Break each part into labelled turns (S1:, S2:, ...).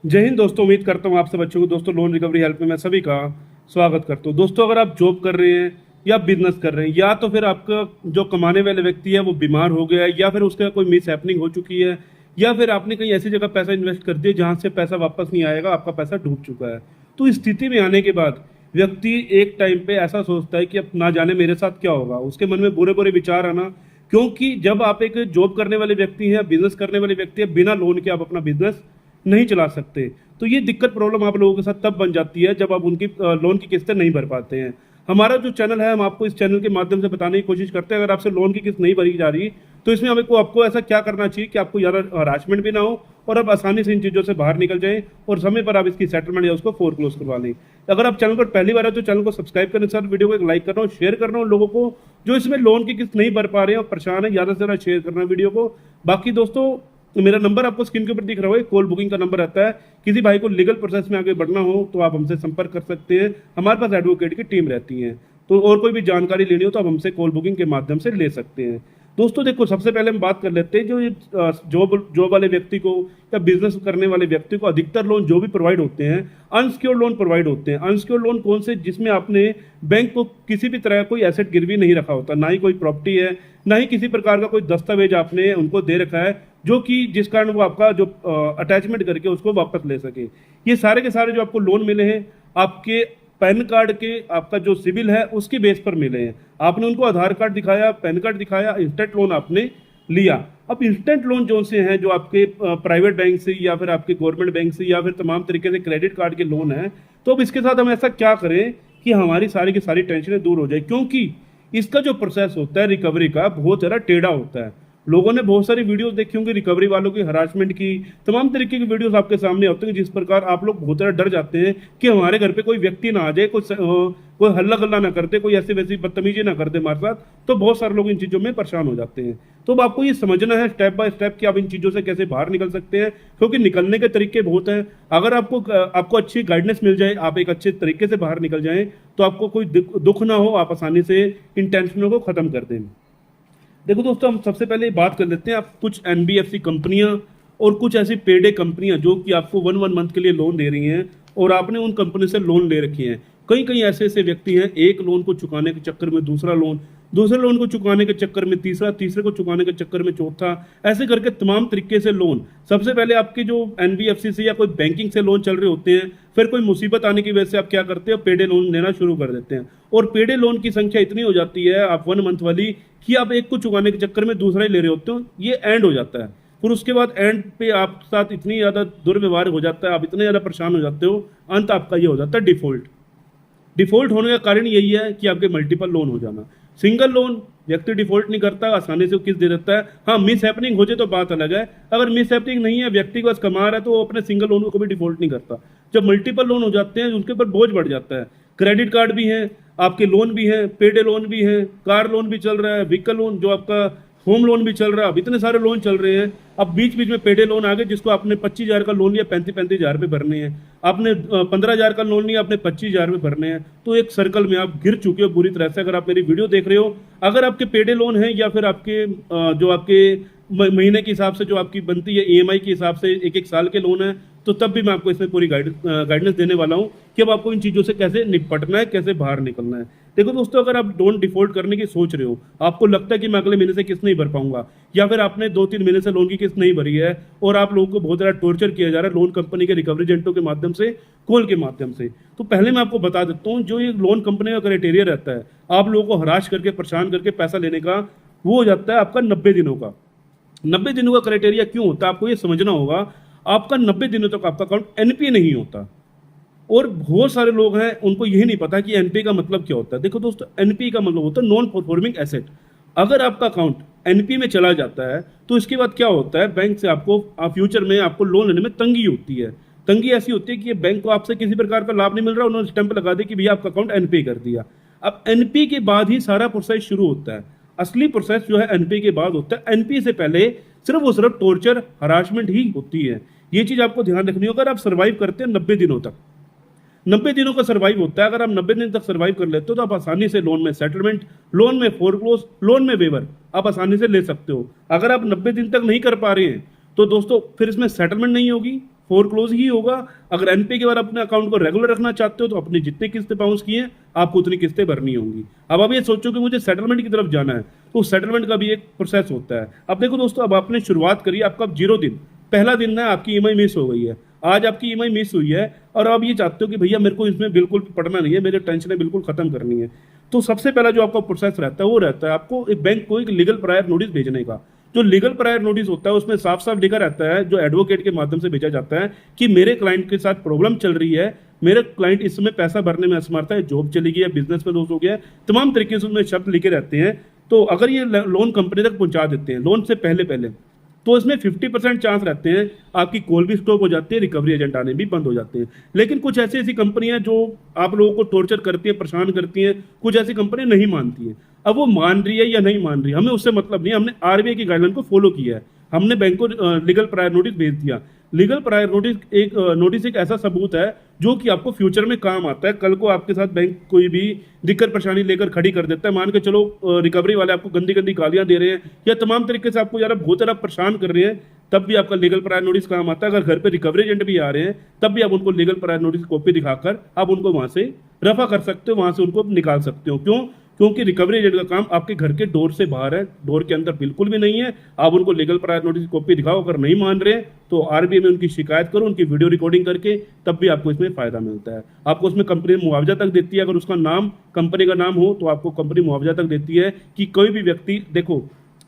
S1: जय हिंद दोस्तों। उम्मीद करता हूँ आप सब अच्छे हो। दोस्तों लोन रिकवरी हेल्प में मैं सभी का स्वागत करता हूँ। दोस्तों अगर आप जॉब कर रहे हैं या बिजनेस कर रहे हैं या तो फिर आपका जो कमाने वाले व्यक्ति है वो बीमार हो गया है या फिर उसका कोई मिस हैपनिंग हो चुकी है या फिर आपने कहीं ऐसी जगह पैसा इन्वेस्ट कर दिया जहाँ से पैसा वापस नहीं आएगा, आपका पैसा डूब चुका है, तो इस स्थिति में आने के बाद व्यक्ति एक टाइम पे ऐसा सोचता है कि अब ना जाने मेरे साथ क्या होगा। उसके मन में बुरे बुरे विचार आना, क्योंकि जब आप एक जॉब करने वाले व्यक्ति हैं, बिजनेस करने वाले व्यक्ति हैं, बिना लोन के आप अपना बिजनेस नहीं चला सकते। तो ये दिक्कत प्रॉब्लम आप लोगों के साथ तब बन जाती है जब आप उनकी लोन की किस्तें नहीं भर पाते हैं। हमारा जो चैनल है, हम आपको इस चैनल के माध्यम से बताने की कोशिश करते हैं, अगर आपसे लोन की किस्त नहीं भरी जा रही तो इसमें आपको ऐसा क्या करना चाहिए कि आपको ज़्यादा हरासमेंट भी ना हो और आप आसानी से इन चीज़ों से बाहर निकल जाएं और समय पर आप इसकी सेटलमेंट या उसको फोरक्लोज करवा लें। अगर आप चैनल पर पहली बार है तो चैनल को सब्सक्राइब करने के साथ वीडियो को एक लाइक करना और शेयर करना उन लोगों को जो इसमें लोन की किस्त नहीं भर पा रहे हैं और परेशान है। ज़्यादा से ज़्यादा शेयर करना वीडियो को। बाकी दोस्तों मेरा नंबर आपको स्क्रीन के ऊपर दिख रहा है, कॉल बुकिंग का नंबर रहता है। किसी भाई को लीगल प्रोसेस में आगे बढ़ना हो तो आप हमसे संपर्क कर सकते हैं। हमारे पास एडवोकेट की टीम रहती है, तो और कोई भी जानकारी लेनी हो तो आप हमसे कॉल बुकिंग के माध्यम से ले सकते हैं। दोस्तों देखो, सबसे पहले हम बात कर लेते हैं जो ये जॉब वाले व्यक्ति को या बिजनेस करने वाले व्यक्ति को अधिकतर लोन जो भी प्रोवाइड होते हैं, अनसिक्योर्ड लोन प्रोवाइड होते हैं। अनसिक्योर्ड लोन कौन से? जिसमें आपने बैंक को किसी भी तरह का कोई एसेट गिरवी नहीं रखा होता, ना ही कोई प्रॉपर्टी है, ना ही किसी प्रकार का कोई दस्तावेज आपने उनको दे रखा है जो कि जिस कारण वो आपका जो अटैचमेंट करके उसको वापस ले सके। ये सारे के सारे जो आपको लोन मिले हैं आपके पैन कार्ड के, आपका जो सिविल है उसके बेस पर मिले हैं। आपने उनको आधार कार्ड दिखाया, पैन कार्ड दिखाया, इंस्टेंट लोन आपने लिया। अब इंस्टेंट लोन जो से हैं जो आपके प्राइवेट बैंक से या फिर आपके गवर्नमेंट बैंक से या फिर तमाम तरीके से क्रेडिट कार्ड के लोन हैं, तो अब इसके साथ हम ऐसा क्या करें कि हमारी सारी की सारी टेंशनें दूर हो जाए, क्योंकि इसका जो प्रोसेस होता है रिकवरी का बहुत ज़्यादा टेढ़ा होता है। लोगों ने बहुत सारी वीडियोस देखी होंगी रिकवरी वालों की, हरासमेंट की, तमाम तरीके की वीडियोस आपके सामने होते हैं, जिस प्रकार आप लोग बहुत ज़्यादा डर जाते हैं कि हमारे घर पे कोई व्यक्ति ना आ जाए, कोई हल्ला गल्ला ना करते, कोई ऐसी वैसी बदतमीजी ना करते हमारे साथ। तो बहुत सारे लोग इन चीज़ों में परेशान हो जाते हैं। तो अब आपको ये समझना है स्टेप बाय स्टेप कि आप इन चीज़ों से कैसे बाहर निकल सकते हैं, क्योंकि निकलने के तरीके बहुत हैं। अगर आपको अच्छी गाइडेंस मिल जाए, आप एक अच्छे तरीके से बाहर निकल जाएं, तो आपको कोई दुख ना हो, आप आसानी से इन टेंशनों को खत्म कर दें। देखो दोस्तों, हम सबसे पहले बात कर लेते हैं आप कुछ एनबीएफसी कंपनियां और कुछ ऐसी पेडे कंपनियां जो कि आपको वन मंथ के लिए लोन दे रही हैं और आपने उन कंपनी से लोन ले रखी हैं। कई कई ऐसे ऐसे व्यक्ति हैं, एक लोन को चुकाने के चक्कर में दूसरा लोन, दूसरे लोन को चुकाने के चक्कर में तीसरा, तीसरे को चुकाने के चक्कर में चौथा, ऐसे करके तमाम तरीके से लोन। सबसे पहले आपके जो एनबीएफसी से या कोई बैंकिंग से लोन चल रहे होते हैं, फिर कोई मुसीबत आने की वजह से आप क्या करते हैं, पेडे लोन लेना शुरू कर देते हैं। और पेडे लोन की संख्या इतनी हो जाती है आप वन मंथ वाली कि आप एक को चुकाने के चक्कर में दूसरा ही ले रहे होते हो, ये एंड हो जाता है। फिर उसके बाद एंड पे आप साथ इतनी ज़्यादा दुर्व्यवहार हो जाता है, आप इतने ज़्यादा परेशान हो जाते हो, अंत आपका ये हो जाता है डिफॉल्ट। डिफॉल्ट होने का कारण यही है कि आपके मल्टीपल लोन हो जाना। सिंगल लोन व्यक्ति डिफॉल्ट नहीं करता, आसानी से किस्त दे देता है। हाँ, मिस हैपनिंग हो जाए तो बात अलग है। अगर मिस हैपनिंग नहीं है, व्यक्ति के पास कमा रहा है, तो वो अपने सिंगल लोन को भी डिफॉल्ट नहीं करता। जब मल्टीपल लोन हो जाते हैं उनके ऊपर बोझ बढ़ जाता है। क्रेडिट कार्ड भी है, आपके लोन भी हैं, पेडे लोन भी हैं, कार लोन भी चल रहा है, व्हीकल लोन जो आपका होम लोन भी चल रहा है। अब इतने सारे लोन चल रहे हैं। अब बीच बीच में पेडे लोन आ गए, जिसको आपने 25,000 का लोन लिया, 35,000 रुपये भरने हैं। आपने 15,000 का लोन लिया, आपने 25,000 रुपये भरने हैं। तो एक सर्कल में आप गिर चुके हो बुरी तरह से। अगर आप मेरी वीडियो देख रहे हो, अगर आपके पेडे लोन हैं या फिर आपके जो आपके महीने के हिसाब से जो आपकी बनती है ईएमआई के हिसाब से एक एक साल के लोन है, तो तब भी मैं आपको इसमें पूरी गाइडेंस देने वाला हूँ कि अब आपको इन चीज़ों से कैसे निपटना है, कैसे बाहर निकलना है। देखो दोस्तों, अगर आप लोन डिफॉल्ट करने की सोच रहे हो, आपको लगता है कि मैं अगले महीने से किस्त नहीं भर पाऊंगा, या फिर आपने 2-3 महीने से लोन की किस्त नहीं भरी है और आप लोगों को बहुत ज़्यादा टॉर्चर किया जा रहा है लोन कंपनी के रिकवरी एजेंटों के माध्यम से, कॉल के माध्यम से, तो पहले मैं आपको बता देता हूँ जो ये लोन कंपनी का क्राइटेरिया रहता है आप लोगों को हराश करके परेशान करके पैसा लेने का, वो हो जाता है आपका 90 दिनों का। 90 दिनों का क्राइटेरिया क्यों होता है आपको ये समझना होगा। आपका 90 दिनों तक आपका अकाउंट एनपीए नहीं होता, और बहुत सारे लोग हैं उनको यही नहीं पता कि एनपीए का मतलब क्या होता है। देखो दोस्तों, एनपीए का मतलब होता है नॉन परफॉर्मिंग एसेट। अगर आपका अकाउंट एनपीए में चला जाता है तो इसके बाद क्या होता है, बैंक से आपको फ्यूचर में आपको लोन लेने में तंगी होती है। तंगी ऐसी होती है कि बैंक को आपसे किसी प्रकार का लाभ नहीं मिल रहा, उन्होंने स्टैंप लगा दिया कि भैया आपका अकाउंट एनपीए कर दिया। अब एनपीए के बाद ही सारा प्रोसेस शुरू होता है। असली प्रोसेस जो है एनपीए के बाद होता है। एनपीए से पहले सिर्फ वो सिर्फ टॉर्चर हरासमेंट ही होती है। ये चीज आपको ध्यान रखनी होगा। अगर आप सर्वाइव करते हैं 90 दिनों तक, 90 दिनों का सर्वाइव होता है, अगर आप 90 दिन तक सर्वाइव कर लेते हो तो आप आसानी से लोन में सेटलमेंट, लोन में फोरक्लोज, लोन में वेवर आप आसानी से ले सकते हो। अगर आप 90 दिन तक नहीं कर पा रहे हैं तो दोस्तों फिर इसमें सेटलमेंट नहीं होगी, फोरक्लोज ही होगा। अगर एनपीए के बाद अपने अकाउंट को रेगुलर रखना चाहते हो तो अपनी जितनी किस्तें बाउंस की हैं आपको उतनी किस्तें भरनी होंगी। अब आप ये सोचो कि मुझे सेटलमेंट की तरफ जाना है, तो सेटलमेंट का भी एक प्रोसेस होता है। अब देखो दोस्तों, अब आपने शुरुआत करी, आपका 0 दिन, पहला दिन है, आपकी ईएमआई मिस हो गई है, आज आपकी ईएमआई मिस हुई है और आप ये चाहते हो कि भैया मेरे को इसमें बिल्कुल पढ़ना नहीं है, मेरे टेंशन बिल्कुल खत्म करनी है। तो सबसे पहला जो आपका प्रोसेस रहता है वो रहता है आपको एक बैंक को एक लीगल प्रायर नोटिस भेजने का। जो लीगल प्रायर नोटिस होता है उसमें साफ साफ लिखा रहता है, जो एडवोकेट के माध्यम से भेजा जाता है, कि मेरे क्लाइंट के साथ प्रॉब्लम चल रही है, मेरे क्लाइंट इस समय पैसा भरने में असमर्थ है, जॉब चली गई है, बिजनेस में लॉस हो गया है, तमाम तरीके से उसमें शब्द लिखे रहते हैं। तो अगर ये लोन कंपनी तक पहुंचा देते हैं लोन से पहले पहले, तो इसमें 50% चांस रहते हैं आपकी कॉल भी स्टॉप हो जाती है, रिकवरी एजेंट आने भी बंद हो जाते हैं। लेकिन कुछ ऐसी ऐसी कंपनियां जो आप लोगों को टॉर्चर करती हैं, परेशान करती हैं, कुछ ऐसी कंपनियां नहीं मानती हैं। अब वो मान रही है या नहीं मान रही है, हमें उससे मतलब नहीं, हमने आरबीआई की गाइडलाइन को फॉलो किया है, हमने बैंक को लीगल प्रायर नोटिस भेज दिया। लीगल प्रायर नोटिस एक ऐसा सबूत है जो कि आपको फ्यूचर में काम आता है। कल को आपके साथ बैंक कोई भी दिक्कत परेशानी लेकर खड़ी कर देता है, मान के चलो रिकवरी वाले आपको गंदी गंदी गालियां दे रहे हैं या तमाम तरीके से आपको यार बहुत ज़्यादा परेशान कर रहे हैं, तब भी आपका लीगल प्रायर नोटिस काम आता है। अगर घर पे रिकवरी एजेंट भी आ रहे हैं तब भी आप उनको लीगल प्रायर नोटिस कॉपी दिखाकर आप उनको वहां से रफा कर सकते हो, वहां से उनको निकाल सकते हो। क्यों? क्योंकि रिकवरी एजेंट का काम आपके घर के डोर से बाहर है, डोर के अंदर बिल्कुल भी नहीं है। आप उनको लीगल प्रायर नोटिस की कॉपी दिखाओ, अगर नहीं मान रहे तो आरबीआई में उनकी शिकायत करो, उनकी वीडियो रिकॉर्डिंग करके, तब भी आपको इसमें फायदा मिलता है। आपको उसमें कंपनी मुआवजा तक देती है, अगर उसका नाम कंपनी का नाम हो तो आपको कंपनी मुआवजा तक देती है कि कोई भी व्यक्ति, देखो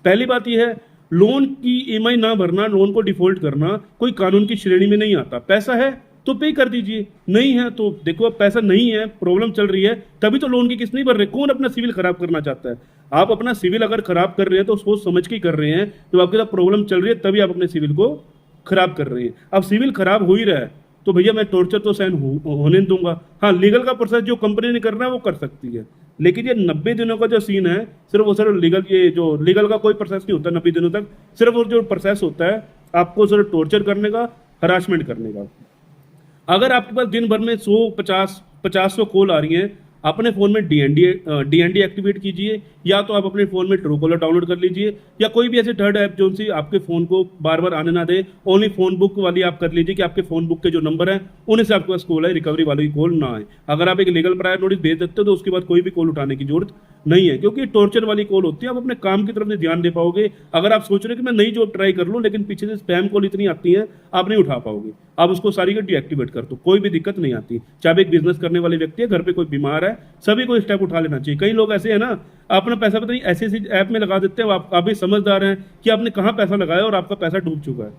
S1: पहली बात यह है, लोन की ईएमआई ना भरना, लोन को डिफॉल्ट करना कोई कानून की श्रेणी में नहीं आता। पैसा है तो पे कर दीजिए, नहीं है तो देखो अब पैसा नहीं है, प्रॉब्लम चल रही है, तभी तो लोन की किस्त नहीं भर रहे। कौन अपना सिविल खराब करना चाहता है? आप अपना सिविल अगर खराब कर रहे हैं तो सोच समझ के कर रहे हैं, जब आपके साथ प्रॉब्लम चल रही है तभी आप अपने सिविल को खराब कर रहे हैं। अब सिविल खराब हो ही रहा है तो भैया मैं टॉर्चर तो सहन होने दूंगा। हाँ, लीगल का प्रोसेस जो कंपनी ने करना है वो कर सकती है, लेकिन ये 90 दिनों का जो सीन है, सिर्फ लीगल, ये जो लीगल का कोई प्रोसेस नहीं होता 90 दिनों तक, सिर्फ वो जो प्रोसेस होता है आपको सिर्फ टॉर्चर करने का, हरासमेंट करने का। अगर आपके पास दिन भर में 100 कॉल आ रही हैं, अपने फ़ोन में डीएनडी एक्टिवेट कीजिए, या तो आप अपने फ़ोन में ट्रूकॉलर डाउनलोड कर लीजिए, या कोई भी ऐसे थर्ड ऐप जो सी आपके फ़ोन को बार बार आने ना दे। ओनली फ़ोन बुक वाली आप कर लीजिए कि आपके फ़ोन बुक के जो नंबर हैं उन्हीं से आपके पास कॉल है, रिकवरी वाली की कॉल ना आए। अगर आप एक लीगल प्रायर नोटिस भेज देते हो तो उसके बाद कोई भी कॉल उठाने की जरूरत नहीं है, क्योंकि टॉर्चर वाली कॉल होती है, आप अपने काम की तरफ से ध्यान दे पाओगे। अगर आप सोच रहे हो कि मैं नई जॉब ट्राई कर लूँ, लेकिन पीछे से स्पैम कॉल इतनी आती है आप नहीं उठा पाओगे, आप उसको सारी का डीएक्टिवेट कर दो, कोई भी दिक्कत नहीं आती। चाहे एक बिजनेस करने वाले व्यक्ति है, घर पे कोई बीमार है, सभी को स्टेप उठा लेना चाहिए। कई लोग ऐसे हैं ना, अपना पैसा पता नहीं ऐसी ऐसी ऐप में लगा देते हैं, आप भी समझदार हैं कि आपने कहाँ पैसा लगाया और आपका पैसा डूब चुका है।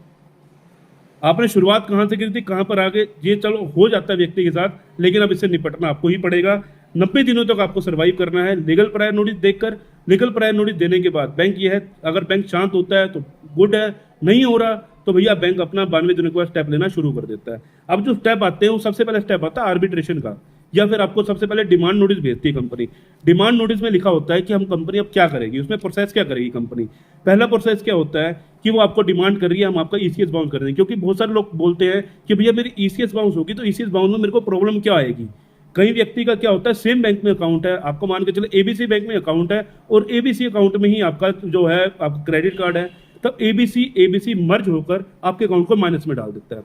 S1: आपने शुरुआत कहाँ से की थी, कहाँ पर आगे, ये चलो हो जाता है व्यक्ति के साथ, लेकिन अब इससे निपटना आपको ही पड़ेगा। 90 दिनों तक आपको सर्वाइव करना है। लीगल प्रायर नोटिस देखकर, लीगल प्रायर नोटिस देने के बाद बैंक ये है, अगर बैंक शांत होता है तो गुड है, नहीं हो रहा तो भैया बैंक अपना 92 दिनों के बाद स्टेप लेना शुरू कर देता है। अब जो स्टेप आते हैं वो सबसे पहला स्टेप आता है आर्बिट्रेशन का, या फिर आपको सबसे पहले डिमांड नोटिस भेजती है कंपनी। डिमांड नोटिस में लिखा होता है कि हम कंपनी अब क्या करेगी, उसमें प्रोसेस क्या करेगी कंपनी। पहला प्रोसेस क्या होता है कि वो आपको डिमांड कर रही है हम आपका ईसीएस बाउंस कर देंगे, क्योंकि बहुत सारे लोग बोलते हैं कि भैया मेरी ईसीएस बाउंस होगी तो ईसीएस बाउंस में मेरे को प्रॉब्लम क्या आएगी। कई व्यक्ति का क्या होता है, सेम बैंक में अकाउंट है, आपको मान के चले एबीसी बैंक में अकाउंट है और एबीसी अकाउंट में ही आपका जो है आपका क्रेडिट कार्ड है, तब एबीसी मर्ज होकर आपके अकाउंट को माइनस में डाल देता है।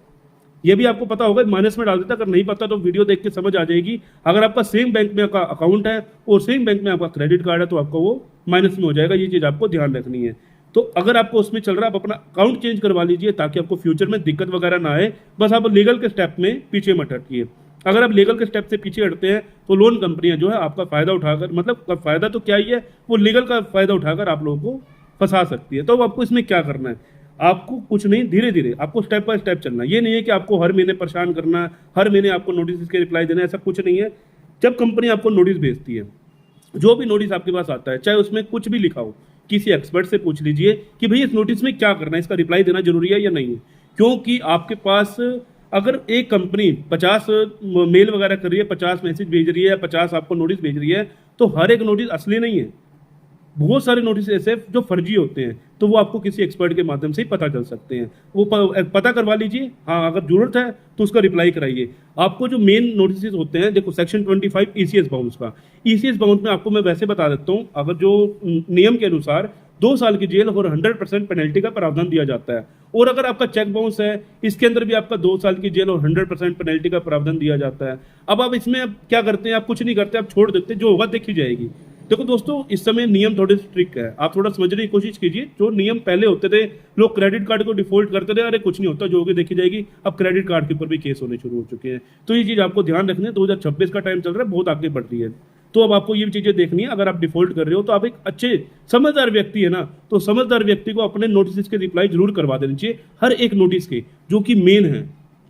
S1: ये भी आपको पता होगा, माइनस में डाल देता है। अगर नहीं पता तो वीडियो देख के समझ आ जाएगी। अगर आपका सेम बैंक में आपका अकाउंट है और सेम बैंक में आपका क्रेडिट कार्ड है तो आपका वो माइनस में हो जाएगा। ये चीज़ आपको ध्यान रखनी है। तो अगर आपको उसमें चल रहा है, आप अपना अकाउंट चेंज करवा लीजिए ताकि आपको फ्यूचर में दिक्कत वगैरह ना आए। बस आप लीगल के स्टेप में पीछे मत हटिए। अगर आप लीगल के स्टेप से पीछे हटते हैं तो लोन कंपनियां जो है आपका फायदा उठाकर, मतलब फायदा तो क्या ही है, वो लीगल का फायदा उठाकर आप लोगों को फंसा सकती है। तो आपको इसमें क्या करना है, आपको कुछ नहीं, धीरे धीरे आपको स्टेप बाय स्टेप चलना है। ये नहीं है कि आपको हर महीने परेशान करना है, हर महीने आपको नोटिस के रिप्लाई देना है, ऐसा कुछ नहीं है। जब कंपनी आपको नोटिस भेजती है, जो भी नोटिस आपके पास आता है, चाहे उसमें कुछ भी लिखा हो, किसी एक्सपर्ट से पूछ लीजिए कि भाई इस नोटिस में क्या करना है, इसका रिप्लाई देना जरूरी है या नहीं है। क्योंकि आपके पास अगर एक कंपनी 50 मेल वगैरह कर रही है, 50 मैसेज भेज रही है, 50 आपको नोटिस भेज रही है, तो हर एक नोटिस असली नहीं है। बहुत सारे नोटिस ऐसे हैं जो फर्जी होते हैं, तो वो आपको किसी एक्सपर्ट के माध्यम से ही पता चल सकते हैं। वो पता करवा लीजिए, हाँ अगर जरूरत है तो उसका रिप्लाई कराइए। आपको जो मेन नोटिस होते हैं, देखो सेक्शन 25 ईसीएस बाउंस का, ईसीएस बाउंस में आपको मैं वैसे बता देता हूँ, अगर जो नियम के अनुसार 2 साल की जेल और 100% पेनल्टी का प्रावधान दिया जाता है। और अगर आपका चेक बाउंस है, इसके अंदर भी आपका 2 साल की जेल और 100% पेनल्टी का प्रावधान दिया जाता है। अब आप इसमें क्या करते हैं, आप कुछ नहीं करते, आप छोड़ देते हैं, जो होगा देखी जाएगी। देखो दोस्तों, इस समय नियम थोड़े स्ट्रिक्ट है, आप थोड़ा समझने की कोशिश कीजिए। जो नियम पहले होते थे, लोग क्रेडिट कार्ड को डिफॉल्ट करते थे, अरे कुछ नहीं होता, जो होगी देखी जाएगी, अब क्रेडिट कार्ड के ऊपर भी केस होने शुरू हो चुके हैं। तो ये चीज आपको ध्यान रखनी है, 2026 का टाइम चल रहा है, बहुत आगे बढ़ रही है, तो अब आपको ये चीजें देखनी है। अगर आप डिफॉल्ट कर रहे हो तो आप एक अच्छे समझदार व्यक्ति है ना, तो समझदार व्यक्ति को अपने नोटिस के रिप्लाई जरूर करवा देनी चाहिए। हर एक नोटिस के जो कि मेन है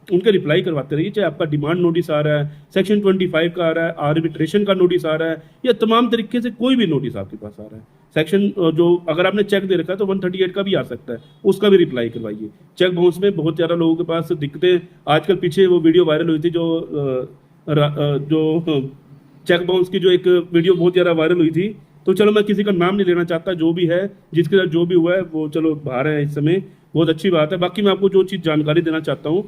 S1: उनके रिप्लाई करवाते रहिए, चाहे आपका डिमांड नोटिस आ रहा है, सेक्शन 25 का आ रहा है, आर्बिट्रेशन का नोटिस आ रहा है, या तमाम तरीके से कोई भी नोटिस आपके पास आ रहा है। सेक्शन जो अगर आपने चेक दे रखा है तो 138 का भी आ सकता है, उसका भी रिप्लाई करवाइए। चेक बाउंस में बहुत ज़्यादा लोगों के पास दिक्कतें, आजकल पीछे वो वीडियो वायरल हुई थी जो चेक बाउंस की, जो एक वीडियो बहुत ज़्यादा वायरल हुई थी, तो चलो मैं किसी का नाम नहीं लेना चाहता, जो भी है जिसके साथ जो भी हुआ है वो चलो बाहर है इस समय, बहुत अच्छी बात है। बाकी मैं आपको जो चीज़ जानकारी देना चाहता हूँ,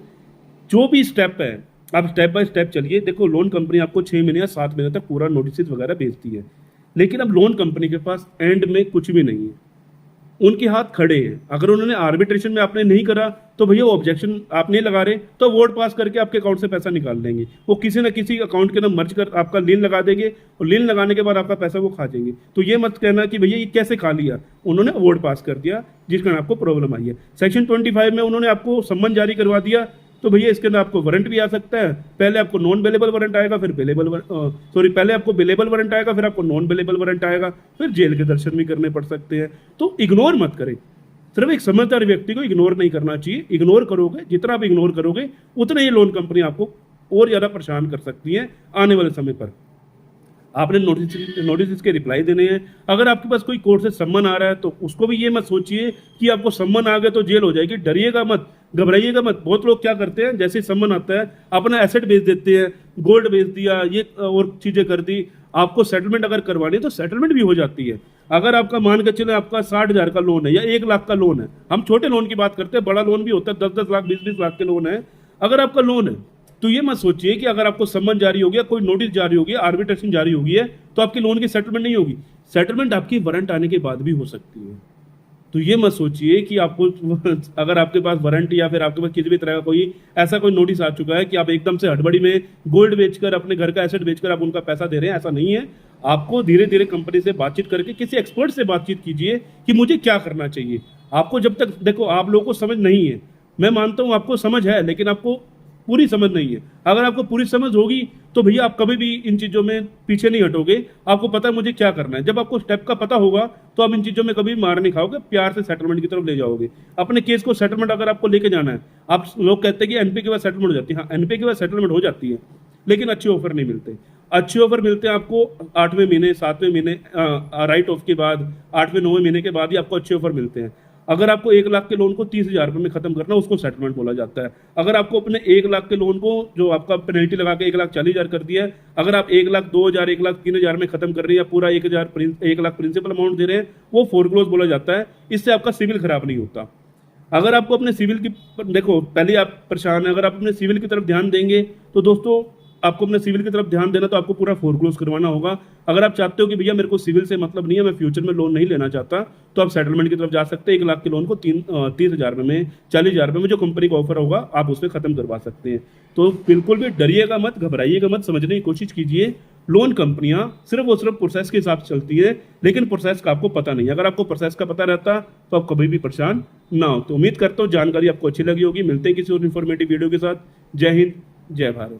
S1: जो भी स्टेप है आप स्टेप बाय स्टेप चलिए। देखो, लोन कंपनी आपको 6 महीने या 7 महीने तक पूरा नोटिस वगैरह भेजती है, लेकिन अब लोन कंपनी के पास एंड में कुछ भी नहीं है, उनके हाथ खड़े हैं। अगर उन्होंने आर्बिट्रेशन में आपने नहीं करा तो भैया वो ऑब्जेक्शन आप नहीं लगा रहे तो वोट पास करके आपके अकाउंट से पैसा निकाल लेंगे, वो किसी ना किसी अकाउंट के अंदर मर्ज कर आपका लीन लगा देंगे, और लीन लगाने के बाद आपका पैसा वो खा जाएंगे। तो ये मत कहना कि भैया ये कैसे खा लिया, उन्होंने वोट पास कर दिया जिस कारण आपको प्रॉब्लम आई है। सेक्शन 25 में उन्होंने आपको सम्मन जारी करवा दिया, तो भैया इसके अंदर आपको वारंट भी आ सकता है। पहले आपको नॉन बेलेबल वारंट आएगा, फिर पहले आपको बेलेबल वारंट आएगा, फिर आपको नॉन बेलेबल वारंट आएगा, फिर जेल के दर्शन भी करने पड़ सकते हैं। तो इग्नोर मत करें, सिर्फ एक समझदार व्यक्ति को इग्नोर नहीं करना चाहिए। इग्नोर करोगे, जितना आप इग्नोर करोगे उतना ही लोन कंपनी आपको और ज्यादा परेशान कर सकती है आने वाले समय पर। आपने नोटिस के रिप्लाई देने हैं। अगर आपके पास कोई कोर्ट से सम्मन आ रहा है तो उसको भी ये मत सोचिए कि आपको सम्मन आ गया तो जेल हो जाएगी। डरिएगा मत, घबराइएगा मत। बहुत लोग क्या करते हैं, जैसे सम्मन आता है अपना एसेट बेच देते हैं, गोल्ड बेच दिया, ये और चीजें कर दी। आपको सेटलमेंट अगर करवानी है तो सेटलमेंट भी हो जाती है। अगर आपका मान के चले आपका 60,000 का लोन है या 1 लाख का लोन है, हम छोटे लोन की बात करते हैं, बड़ा लोन भी होता है 10-10 लाख 20-20 लाख के लोन है। अगर आपका लोन है तो ये मत सोचिए कि अगर आपको सम्मन जारी हो गया, कोई नोटिस जारी हो गया, आर्बिट्रेशन जारी हो गई है तो आपकी लोन की सेटलमेंट नहीं होगी। सेटलमेंट आपकी वारंट आने के बाद भी हो सकती है। तो ये मत सोचिए कि आपको अगर आपके पास वारंट या फिर आपके पास किसी भी तरह का कोई ऐसा कोई नोटिस आ चुका है कि आप एकदम से हड़बड़ी में गोल्ड बेचकर, अपने घर का एसेट बेचकर आप उनका पैसा दे रहे हैं, ऐसा नहीं है। आपको धीरे धीरे कंपनी से बातचीत करके किसी एक्सपर्ट से बातचीत कीजिए कि मुझे क्या करना चाहिए। आपको जब तक, देखो आप लोगों को समझ नहीं है, मैं मानता हूं आपको समझ है, लेकिन आपको पूरी समझ नहीं है। अगर आपको पूरी समझ होगी तो भैया आप कभी भी इन चीज़ों में पीछे नहीं हटोगे। आपको पता है मुझे क्या करना है। जब आपको स्टेप का पता होगा तो आप इन चीज़ों में कभी मार नहीं खाओगे, प्यार से सेटलमेंट की तरफ ले जाओगे अपने केस को। सेटलमेंट अगर आपको लेके जाना है, आप लोग कहते हैं कि एनपी के बाद सेटलमेंट हो जाती है। हाँ, एनपी के बाद सेटलमेंट हो जाती है, लेकिन अच्छे ऑफर नहीं मिलते। अच्छे ऑफर मिलते हैं आपको 8वें महीने, 7वें महीने, राइट ऑफ के बाद, 8वें 9वें महीने के बाद ही आपको अच्छे ऑफर मिलते हैं। अगर आपको 1 लाख के लोन को 30,000 रुपये में खत्म करना, उसको सेटलमेंट बोला जाता है। अगर आपको अपने 1 लाख के लोन को, जो आपका पेनल्टी लगा के 1,40,000 कर दिया है, अगर आप 1 लाख 2,000, 1 लाख 3,000 में खत्म कर रहे हैं, या पूरा 1 लाख प्रिंसिपल अमाउंट दे रहे हैं, वो फोरक्लोज बोला जाता है। इससे आपका सिविल खराब नहीं होता। अगर आपको अपने सिविल की, देखो पहले आप परेशान है, अगर आप अपने सिविल की तरफ ध्यान देंगे तो दोस्तों आपको अपने सिविल की तरफ ध्यान देना, तो आपको पूरा फोरक्लोज करवाना होगा। अगर आप चाहते हो कि भैया मेरे को सिविल से मतलब नहीं है, मैं फ्यूचर में लोन नहीं लेना चाहता, तो आप सेटलमेंट की तरफ जा सकते हैं। 1 लाख के लोन को 30,000 रुपये में, 40,000 रुपये में जो कंपनी का ऑफर होगा आप उसमें खत्म करवा सकते हैं। तो बिल्कुल भी डरिएगा मत, घबराइएगा मत, समझने की कोशिश कीजिए। लोन कंपनियां सिर्फ और सिर्फ प्रोसेस के हिसाब से चलती है, लेकिन प्रोसेस का आपको पता नहीं। अगर आपको प्रोसेस का पता रहता तो आप कभी भी परेशान ना हो। तो उम्मीद करता हूँ जानकारी आपको अच्छी लगी होगी। मिलते हैं किसी और इन्फॉर्मेटिव वीडियो के साथ। जय हिंद, जय भारत।